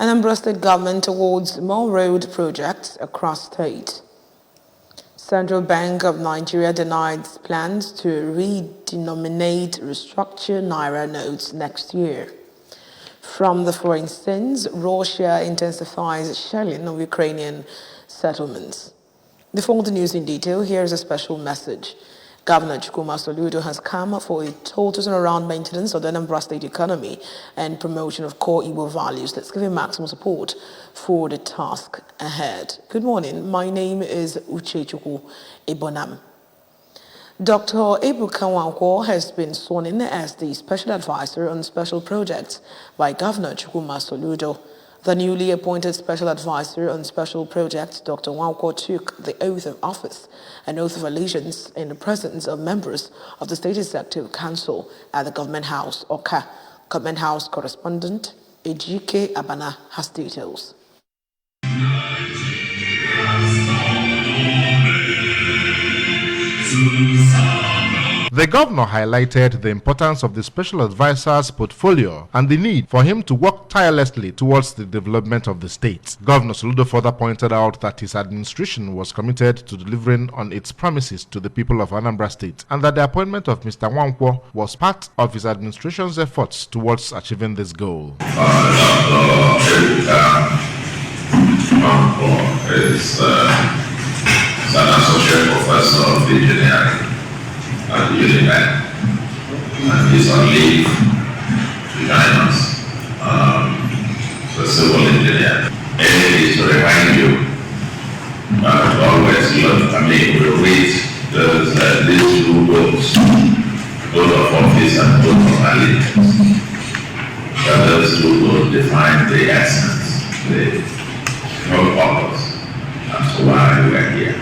Anambra State government awards more road projects across state. Central Bank of Nigeria denies plans to redenominate restructured Naira notes next year. From the foreign scenes, Russia intensifies shelling of Ukrainian settlements. Before the news in detail, here's a special message. Governor Chukwuma Soludo has come for a total turnaround maintenance of the Anambra State economy and promotion of core Igbo values that's giving maximum support for the task ahead. Good morning. My name is Uchechukwu Ibonam. Dr. Ebuka Nwankwo has been sworn in as the Special Advisor on Special Projects by Governor Chukwuma Soludo. The newly appointed Special Advisor on Special Projects, Dr. Nwankwo, took the oath of office, an oath of allegiance in the presence of members of the State Executive Council at the Government House, Oka. Government House correspondent Ejike Abana has details. The governor highlighted the importance of the special advisor's portfolio and the need for him to work tirelessly towards the development of the state. Governor Soludo further pointed out that his administration was committed to delivering on its promises to the people of Anambra State and that the appointment of Mr. Nwankwo was part of his administration's efforts towards achieving this goal. Nwankwo is an associate professor of engineering at the UNIMED, and he's on leave to join us. The civil engineer. It is to remind you, always look, we read these two books, both of office and both of allegiance. Those two books define the essence, the whole purpose, and so why we are here.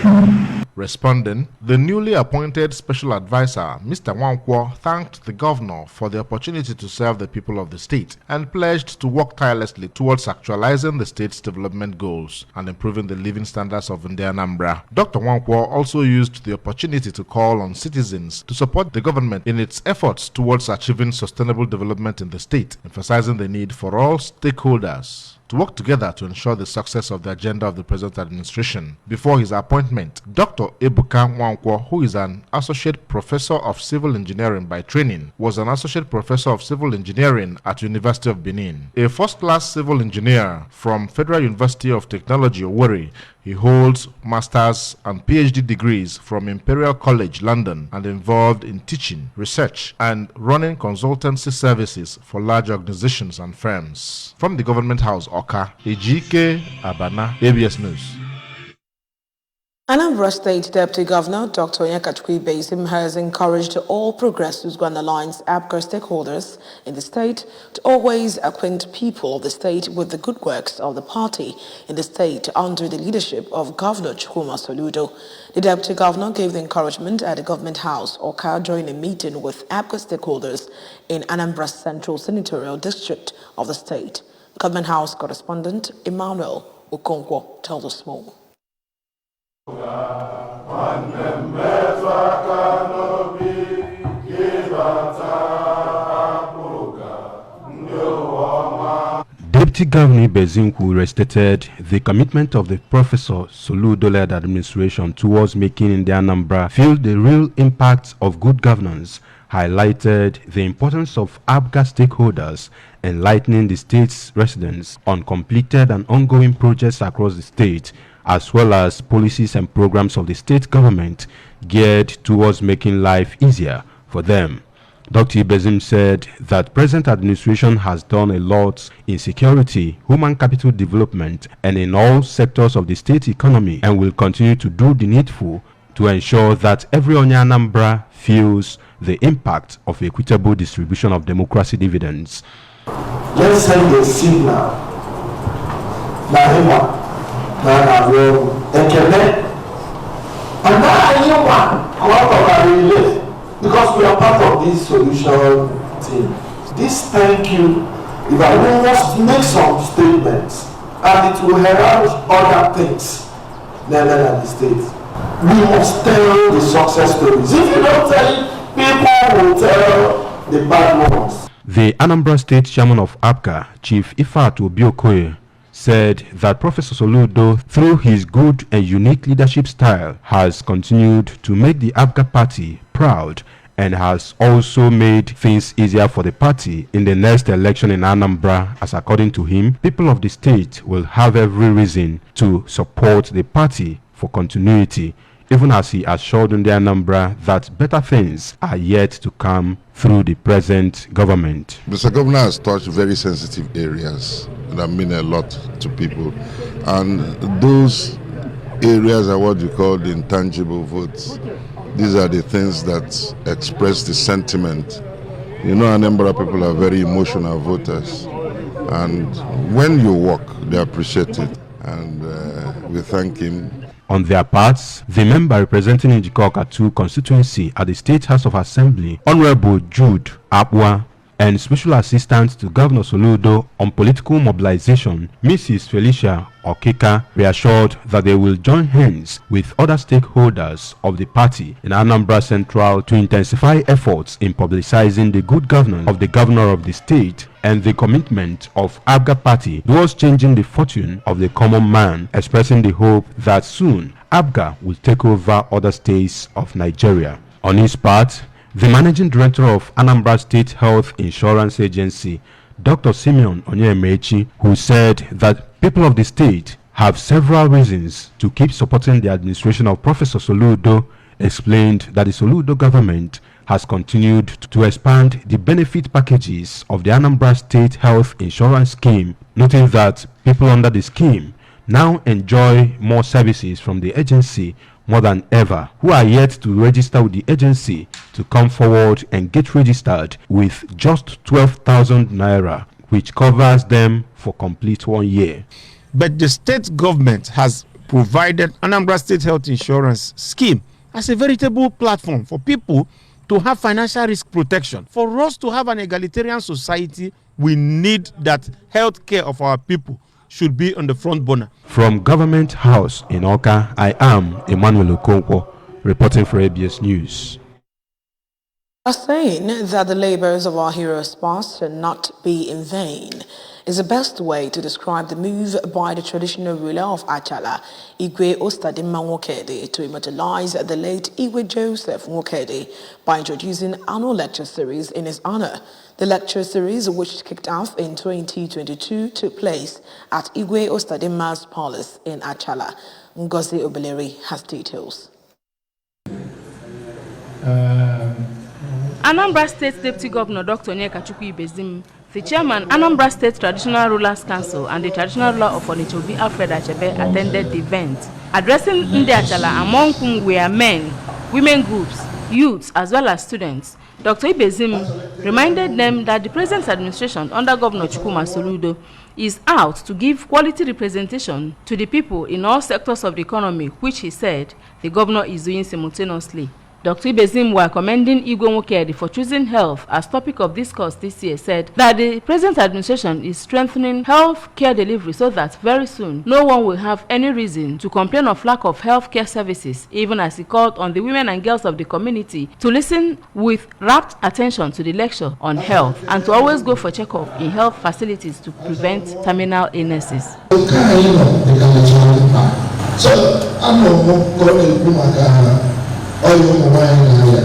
Responding, the newly appointed special advisor, Mr. Nwankwo, thanked the governor for the opportunity to serve the people of the state and pledged to work tirelessly towards actualizing the state's development goals and improving the living standards of Anambra. Dr. Nwankwo also used the opportunity to call on citizens to support the government in its efforts towards achieving sustainable development in the state, emphasizing the need for all stakeholders to work together to ensure the success of the agenda of the present administration. Before his appointment, Dr. Ebuka Nwankwo, who is an associate professor of civil engineering by training, was an associate professor of civil engineering at University of Benin. A first-class civil engineer from Federal University of Technology, Owerri, he holds master's and PhD degrees from Imperial College, London, and involved in teaching, research, and running consultancy services for large organizations and firms. From the Government House, Oka, Ejike Abana, ABS News. Anambra State Deputy Governor Dr. Onyeka Ibezim has encouraged all progressives who aligns APGA stakeholders in the state to always acquaint people of the state with the good works of the party in the state under the leadership of Governor Chukwuma Soludo. The Deputy Governor gave the encouragement at the Government House, Oka, during a meeting with APGA stakeholders in Anambra Central Senatorial District of the state. Government House correspondent Emmanuel Okonkwo tells us more. Deputy Governor Ibezim restated the commitment of the Professor Soludo-led administration towards making the Anambra feel the real impact of good governance, highlighted the importance of APGA stakeholders enlightening the state's residents on completed and ongoing projects across the state, as well as policies and programs of the state government geared towards making life easier for them. Dr. Ibezim said that present administration has done a lot in security, human capital development, and in all sectors of the state economy, and will continue to do the needful to ensure that every Anambra feels the impact of equitable distribution of democracy dividends. Let's send a signal. Because we are part of this solution team. This thank you, if I must make some statements, and it will herald other things than the state. We must tell the success stories. If you don't tell it, people will tell the bad ones. The Anambra State Chairman of APGA, Chief Ifeatu Obiokoye, said that Professor Soludo, through his good and unique leadership style, has continued to make the APGA party proud and has also made things easier for the party in the next election in Anambra, as according to him, people of the state will have every reason to support the party for continuity, even as he assured in the Anambra that better things are yet to come through the present government. Mr. Governor has touched very sensitive areas that mean a lot to people, and those areas are what you call the intangible votes. These are the things that express the sentiment. You know, Anambra people are very emotional voters, and when you work, they appreciate it, and we thank him. On their parts, the member representing Njikoka 2 constituency at the State House of Assembly, Honorable Jude Apwa, and Special Assistant to Governor Soludo on political mobilization, Mrs. Felicia Okeka, reassured that they will join hands with other stakeholders of the party in Anambra Central to intensify efforts in publicizing the good governance of the governor of the state and the commitment of APGA party towards changing the fortune of the common man, expressing the hope that soon APGA will take over other states of Nigeria. On his part, the managing director of Anambra State Health Insurance Agency, Dr. Simeon Onyemechi, who said that people of the state have several reasons to keep supporting the administration of Professor Soludo, explained that the Soludo government has continued to expand the benefit packages of the Anambra State Health Insurance Scheme, noting that people under the scheme now enjoy more services from the agency more than ever, who are yet to register with the agency to come forward and get registered with just 12,000 naira, which covers them for complete 1 year. But the state government has provided Anambra State Health Insurance Scheme as a veritable platform for people to have financial risk protection. For us to have an egalitarian society, we need that health care of our people should be on the front burner. From Government House in Oka, I am Emmanuel Okonkwo, reporting for ABS News. A saying that the labors of our heroes past should not be in vain is the best way to describe the move by the traditional ruler of Achala, Igwe Ostadimma Nwokedi, to immortalize the late Igwe Joseph Nwokedi by introducing annual lecture series in his honor. The lecture series, which kicked off in 2022, took place at Igwe Ostadimma's palace in Achala. Ngozi Obeleri has details. Anambra State Deputy Governor Dr. Onyeka Chukwu-Ibezim, the chairman, Anambra State Traditional Rulers Council, and the traditional ruler of Onitsha, Alfred Achebe, attended the event. Addressing Ndi Achala, among whom were men, women groups, youths, as well as students, Dr. Ibezim reminded them that the present administration under Governor Chukwuma Soludo is out to give quality representation to the people in all sectors of the economy, which he said the governor is doing simultaneously. Dr. Ibezim, while commending Igwe Nwokedi for choosing health as topic of discourse this year, said that the present administration is strengthening health care delivery so that very soon no one will have any reason to complain of lack of health care services, even as he called on the women and girls of the community to listen with rapt attention to the lecture on health and to always go for checkup in health facilities to prevent terminal illnesses. Oyo mwana ya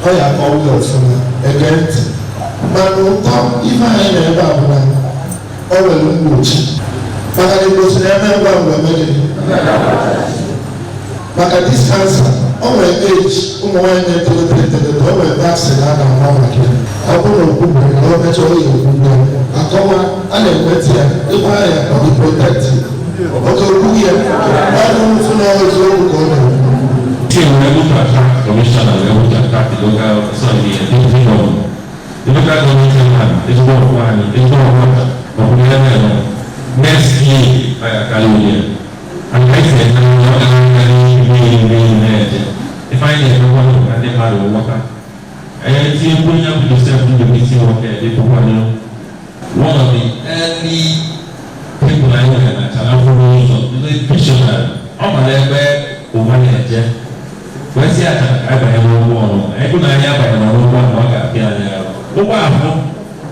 oya owo osoma against manu to even na eba abuna owo lunguchi maka ni bosi na eme ngwa mele maka this cancer owo age umwana to the owo vaccine na mama kile abuno kubu na owo mecho oyo kubu akoma ana emetia ipa ya to protect otokuye manu funa ozo ko we're able to attract commissioner, we're able to attract the local authority and the government. The local government is more fun, it's more water, but we have next year by a calendar. And I said, if I get one of them, they are water. I see putting up the step in the meeting of one of the early people I know that are the visionary. I'm a little over when see I buy no more, I could not have no more work at the other. No one,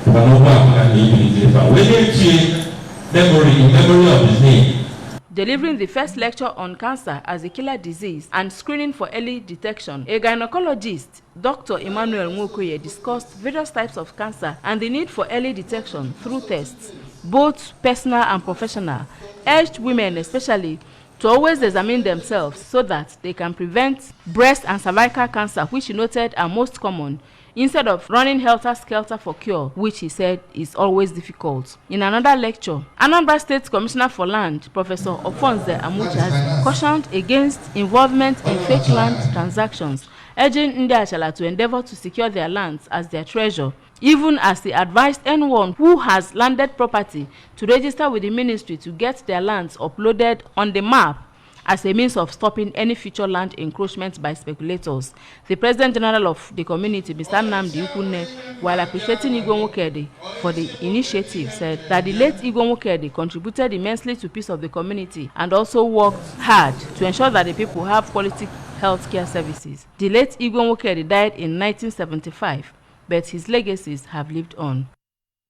but no one can live in it. But when they in memory of his name. Delivering the first lecture on cancer as a killer disease and screening for early detection, a gynecologist, Dr. Emmanuel Nwokoye, discussed various types of cancer and the need for early detection through tests, both personal and professional, urged women especially to always examine themselves so that they can prevent breast and cervical cancer, which he noted are most common, instead of running helter-skelter for cure, which he said is always difficult. In another lecture, Anambra State Commissioner for Land, Professor Ofonze Amuchas, cautioned against involvement in fake land transactions, urging Ndi Achala to endeavor to secure their lands as their treasure, even as he advised anyone who has landed property to register with the ministry to get their lands uploaded on the map as a means of stopping any future land encroachment by speculators. The President General of the community, Mr. Nnamdi Ukwunne, while appreciating Igwe Nwokedi for the initiative, said that the late Igwe Nwokedi contributed immensely to peace of the community and also worked hard to ensure that the people have quality healthcare services. The late Igwe Nwokedi died in 1975, but his legacies have lived on.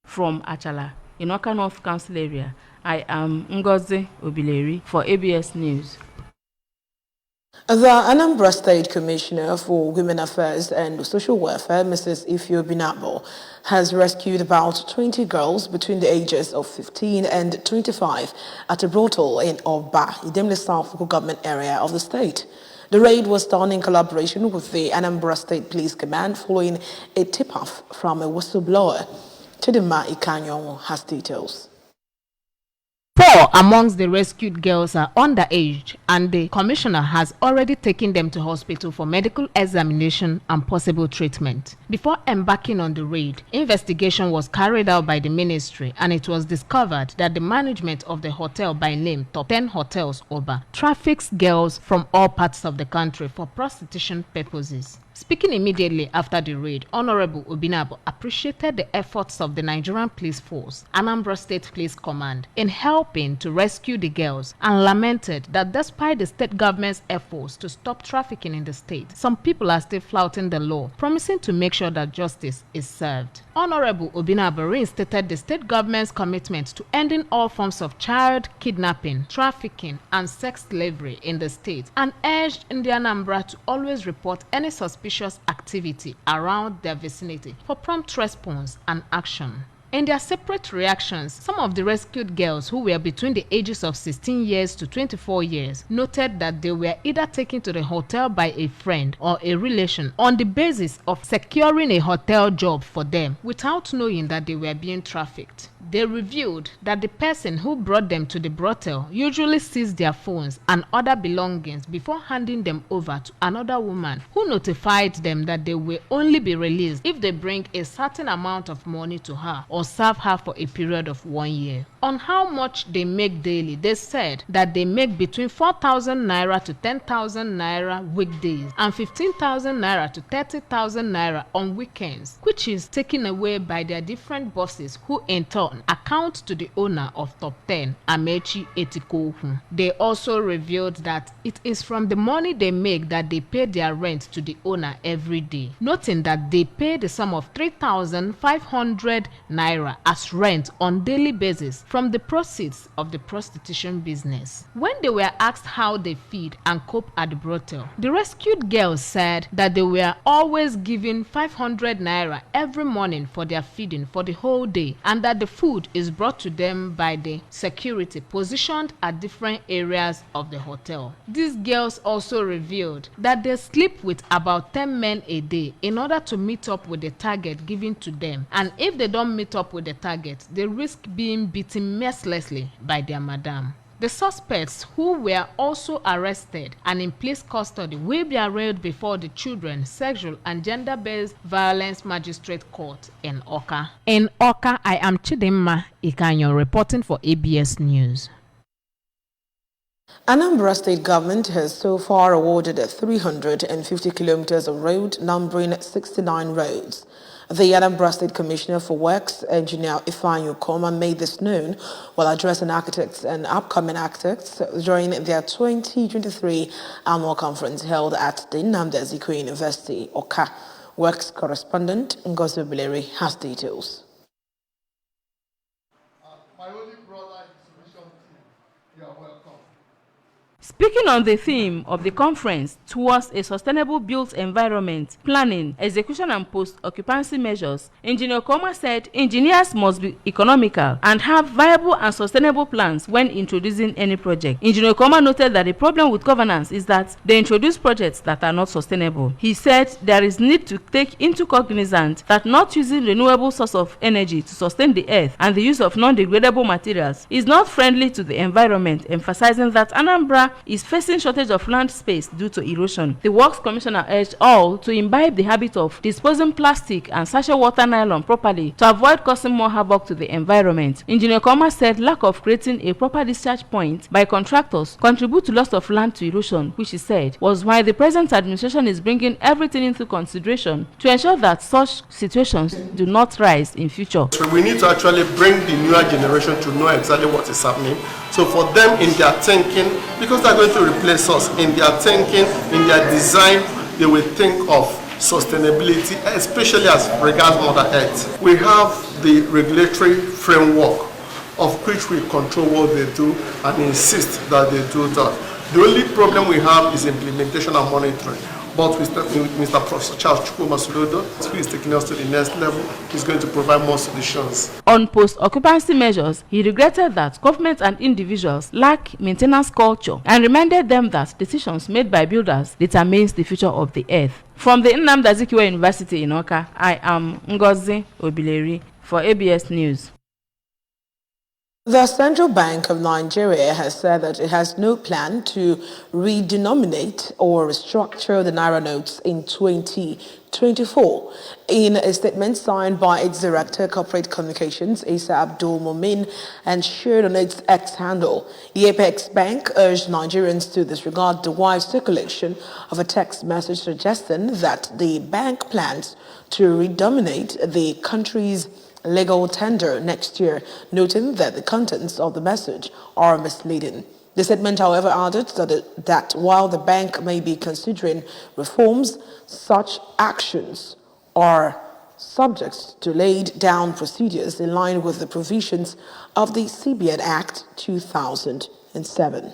From Achala, in Awka North Council area, I am Ngozi Obileri for ABS News. The Anambra State Commissioner for Women Affairs and Social Welfare, Mrs. Ifeoma Binabo, has rescued about 20 girls between the ages of 15 and 25 at a brothel in Oba, Idemili South local government area of the state. The raid was done in collaboration with the Anambra State Police Command following a tip-off from a whistleblower. Chidima Ikanyo has details. 4 amongst the rescued girls are underage, and the commissioner has already taken them to hospital for medical examination and possible treatment. Before embarking on the raid, investigation was carried out by the ministry, and it was discovered that the management of the hotel by name Top 10 Hotels Oba traffics girls from all parts of the country for prostitution purposes. Speaking immediately after the raid, Honorable Obinabo appreciated the efforts of the Nigerian Police Force, Anambra State Police Command, in helping to rescue the girls, and lamented that despite the state government's efforts to stop trafficking in the state, some people are still flouting the law, promising to make sure that justice is served. Honorable Obinabo reinstated the state government's commitment to ending all forms of child kidnapping, trafficking, and sex slavery in the state, and urged Indian Anambra to always report any suspicious activity around their vicinity for prompt response and action. In their separate reactions, some of the rescued girls who were between the ages of 16 years to 24 years noted that they were either taken to the hotel by a friend or a relation on the basis of securing a hotel job for them without knowing that they were being trafficked. They revealed that the person who brought them to the brothel usually seized their phones and other belongings before handing them over to another woman who notified them that they will only be released if they bring a certain amount of money to her or serve her for a period of 1 year. On how much they make daily, they said that they make between 4,000 naira to 10,000 naira weekdays and 15,000 naira to 30,000 naira on weekends, which is taken away by their different bosses who in turn account to the owner of Top 10, Amechi Etikohu. They also revealed that it is from the money they make that they pay their rent to the owner every day, noting that they pay the sum of 3,500 naira as rent on daily basis from the proceeds of the prostitution business. When they were asked how they feed and cope at the brothel, the rescued girls said that they were always given 500 naira every morning for their feeding for the whole day, and that the food is brought to them by the security positioned at different areas of the hotel. These girls also revealed that they sleep with about 10 men a day in order to meet up with the target given to them, and if they don't meet up with the target, they risk being beaten mercilessly by their madam. The suspects, who were also arrested and in police custody, will be arraigned before the Children, Sexual and Gender-Based Violence Magistrate Court in Awka. In Awka, I am Chidima Ikanyo reporting for ABS News. Anambra State Government has so far awarded 350 kilometers of road, numbering 69 roads. The Anambra State Commissioner for Works, Engineer Ifeanyi Ukoma, made this known while addressing architects and upcoming architects during their 2023 annual conference held at the Nnamdi Azikiwe University, Awka. Works correspondent Ngozi Obileri has details. My only brother Speaking on the theme of the conference towards a sustainable built environment, planning, execution and post-occupancy measures, Engineer Koma said engineers must be economical and have viable and sustainable plans when introducing any project. Engineer Koma noted that the problem with governance is that they introduce projects that are not sustainable. He said there is need to take into cognizance that not using renewable source of energy to sustain the earth and the use of non-degradable materials is not friendly to the environment, emphasizing that Anambra is facing shortage of land space due to erosion. The Works Commissioner urged all to imbibe the habit of disposing plastic and sachet water nylon properly to avoid causing more havoc to the environment. Engineer Koma said lack of creating a proper discharge point by contractors contribute to loss of land to erosion, which he said was why the present administration is bringing everything into consideration to ensure that such situations do not rise in future. So we need to actually bring the newer generation to know exactly what is happening. So for them in their thinking, because they're going to replace us, in their thinking, in their design, they will think of sustainability, especially as regards Mother Earth. We have the regulatory framework of which we control what they do and insist that they do that. The only problem we have is implementation and monitoring. But with Mr. Professor Charles Chukwuma Soludo, who is taking us to the next level, he's going to provide more solutions. On post-occupancy measures, he regretted that government and individuals lack maintenance culture and reminded them that decisions made by builders determines the future of the earth. From the Nnamdi Azikiwe University in Awka, I am Ngozi Obileri for ABS News. The Central Bank of Nigeria has said that it has no plan to redenominate or restructure the Naira notes in 2024. In a statement signed by its Director Corporate Communications, Isa Abdul Momin, and shared on its X handle, the Apex Bank urged Nigerians to disregard the wide circulation of a text message suggesting that the bank plans to redominate the country's legal tender next year, noting that the contents of the message are misleading. The statement, however, added that while the bank may be considering reforms, such actions are subject to laid down procedures in line with the provisions of the CBN Act 2007.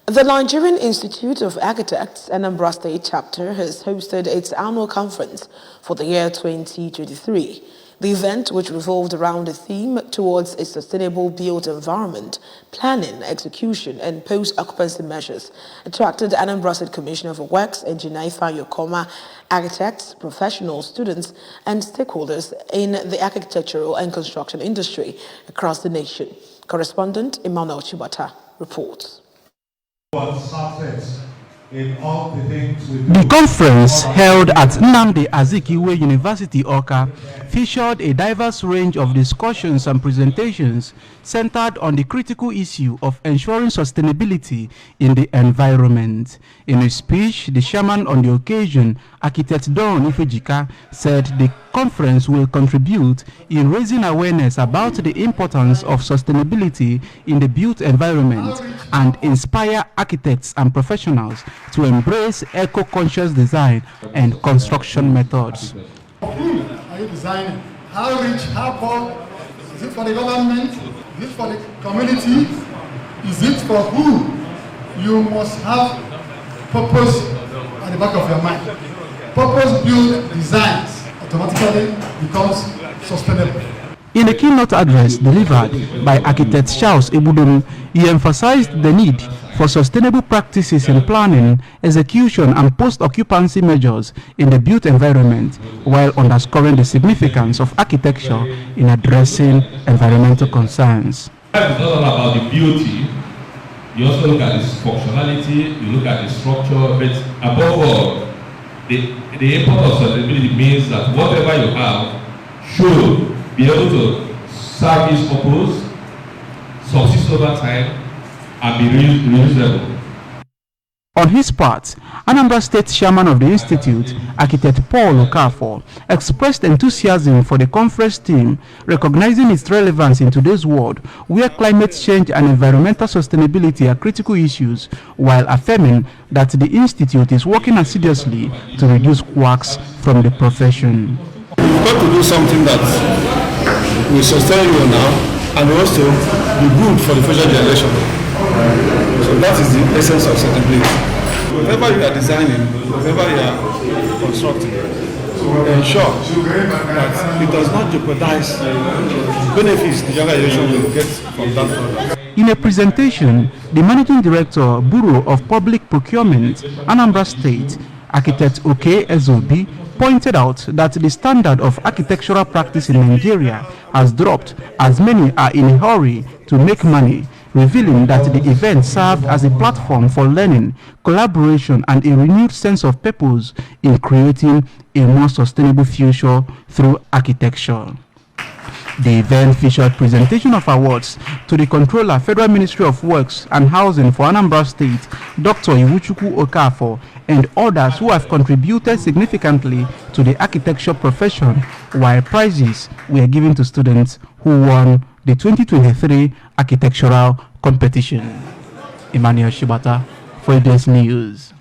The Nigerian Institute of Architects, Anambra State Chapter, has hosted its annual conference for the year 2023. The event, which revolved around a theme towards a sustainable built environment, planning, execution, and post-occupancy measures, attracted Anambra State Commissioner for Works, Engineer Ifeanyi Ukoma, architects, professionals, students, and stakeholders in the architectural and construction industry across the nation. Correspondent Emmanuel Chibata reports. The conference held at Nnamdi Azikiwe University, Awka, featured a diverse range of discussions and presentations centered on the critical issue of ensuring sustainability in the environment. In a speech, the chairman on the occasion, Architect Don Ifejika, said the conference will contribute in raising awareness about the importance of sustainability in the built environment and inspire architects and professionals to embrace eco-conscious design and construction methods. Who are you designing? How rich, how poor? Is it for the government? Is it for the community? Is it for who? You must have purpose at the back of your mind. Purpose-built designs automatically becomes sustainable. In a keynote address delivered by architect Charles Ebudum, he emphasized the need for sustainable practices in planning, execution, and post-occupancy measures in the built environment, while underscoring the significance of architecture in addressing environmental concerns. It's not all about the beauty. You also look at its functionality, you look at the structure, but above all, the importance of sustainability means that whatever you have should be able to serve its purpose, subsist over time, and be reusable. On his part, Anambra State Chairman of the Institute, Architect Paul Okafor, expressed enthusiasm for the conference theme, recognizing its relevance in today's world, where climate change and environmental sustainability are critical issues, while affirming that the Institute is working assiduously to reduce quacks from the profession. We've got to do something that will sustain you now and also be good for the future generation. So that is the essence of sustainability. Whatever you are designing, whatever you are constructing, ensure that it does not jeopardize benefits the younger generation will get from that product. In a presentation, the Managing Director, Bureau of Public Procurement, Anambra State, Architect Oke Ezobi, pointed out that the standard of architectural practice in Nigeria has dropped as many are in a hurry to make money, revealing that the event served as a platform for learning, collaboration, and a renewed sense of purpose in creating a more sustainable future through architecture. The event featured presentation of awards to the Controller, Federal Ministry of Works and Housing for Anambra State, Dr. Iwuchukwu Okafor, and others who have contributed significantly to the architecture profession, while prizes were given to students who won the 2023 architectural competition. Emmanuel Shibata for ABS News.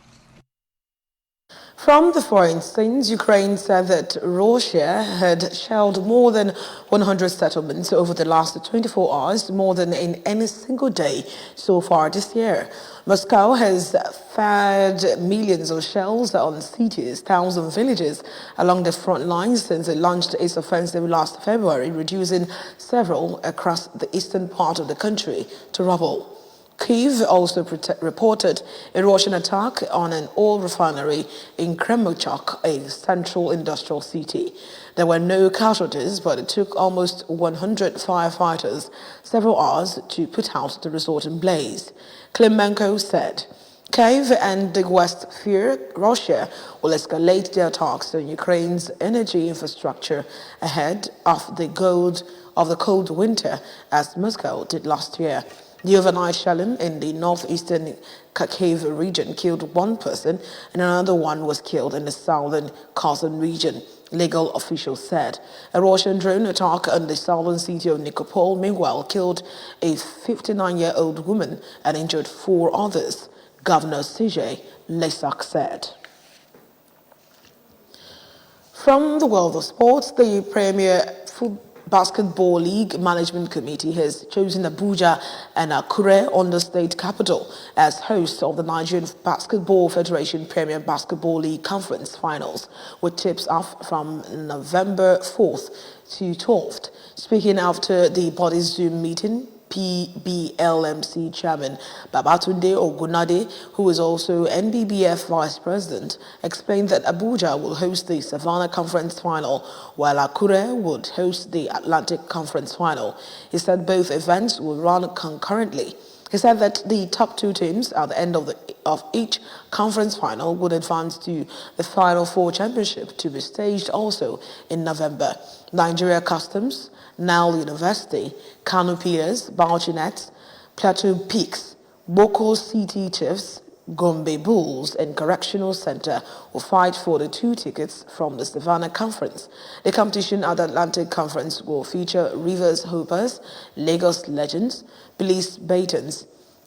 From the foreign scenes, Ukraine said that Russia had shelled more than 100 settlements over the last 24 hours, more than in any single day so far this year. Moscow has fired millions of shells on cities, towns and villages along the front lines since it launched its offensive last February, reducing several across the eastern part of the country to rubble. Kyiv also reported a Russian attack on an oil refinery in Kremenchuk, a central industrial city. There were no casualties, but it took almost 100 firefighters several hours to put out the resulting blaze. Klimenko said Kyiv and the West fear Russia will escalate their attacks on Ukraine's energy infrastructure ahead of the cold winter, as Moscow did last year. The overnight shelling in the northeastern Kharkiv region killed one person and another one was killed in the southern Kherson region, legal officials said. A Russian drone attack on the southern city of Nikopol, meanwhile, killed a 59-year-old woman and injured 4 others, Governor Sergei Lesak said. From the world of sports, the Premier Basketball League Management Committee has chosen Abuja and Akure on the state capital as hosts of the Nigerian Basketball Federation Premier Basketball League Conference Finals, with tips off from November 4th to 12th. Speaking after the body's Zoom meeting, PBLMC Chairman Babatunde Ogunade, who is also NBBF Vice President, explained that Abuja will host the Savannah Conference Final, while Akure would host the Atlantic Conference Final. He said both events will run concurrently. He said that the top 2 teams at the end of each conference final would advance to the Final Four Championship, to be staged also in November. Nigeria Customs, Nile University, Kano Pillars, Bauchi Nets, Plateau Peaks, Boko City Chiefs, Gombe Bulls and Correctional Center will fight for the 2 tickets from the Savannah Conference. The competition at the Atlantic Conference will feature Rivers Hoopers, Lagos Legends, Police Batons,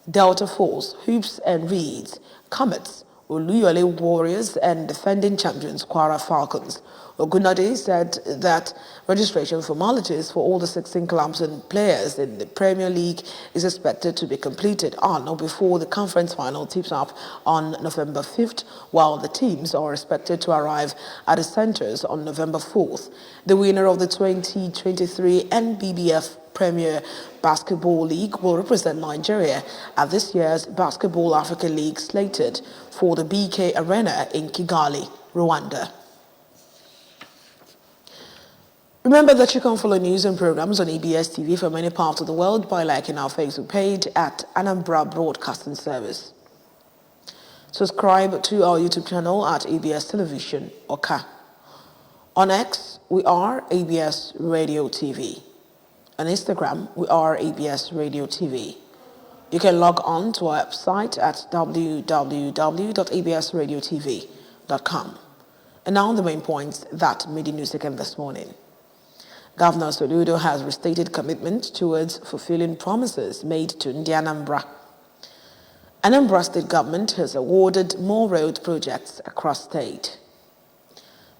Delta Force, Hoops and Reeds, Comets, Oluyole Warriors and defending champions Kwara Falcons. Ogunade said that registration formalities for all the 16 clubs and players in the Premier League is expected to be completed on or before the conference final tips up on November 5th, while the teams are expected to arrive at the centres on November 4th. The winner of the 2023 NBBF Premier Basketball League will represent Nigeria at this year's Basketball Africa League, slated for the BK Arena in Kigali, Rwanda. Remember that you can follow news and programs on ABS TV from any part of the world by liking our Facebook page at Anambra Broadcasting Service. Subscribe to our YouTube channel at ABS Television Oka. On X, we are ABS Radio TV. On Instagram, we are ABS Radio TV. You can log on to our website at www.absradiotv.com. And now the main points that made the news again this morning. Governor Soludo has restated commitment towards fulfilling promises made to Anambra. Anambra State government has awarded more road projects across state.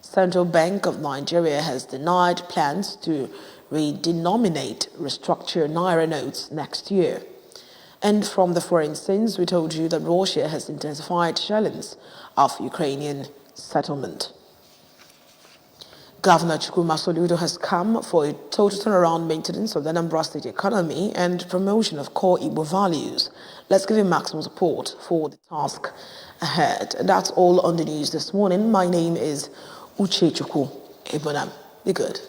Central Bank of Nigeria has denied plans to redenominate, restructure Naira notes next year. And from the foreign scenes, we told you that Russia has intensified shellings of Ukrainian settlement. Governor Chukwuma Soludo has come for a total turnaround maintenance of the Anambra State economy and promotion of core Igbo values. Let's give him maximum support for the task ahead. And that's all on the news this morning. My name is Uche Chukwu Ebonam. Be good.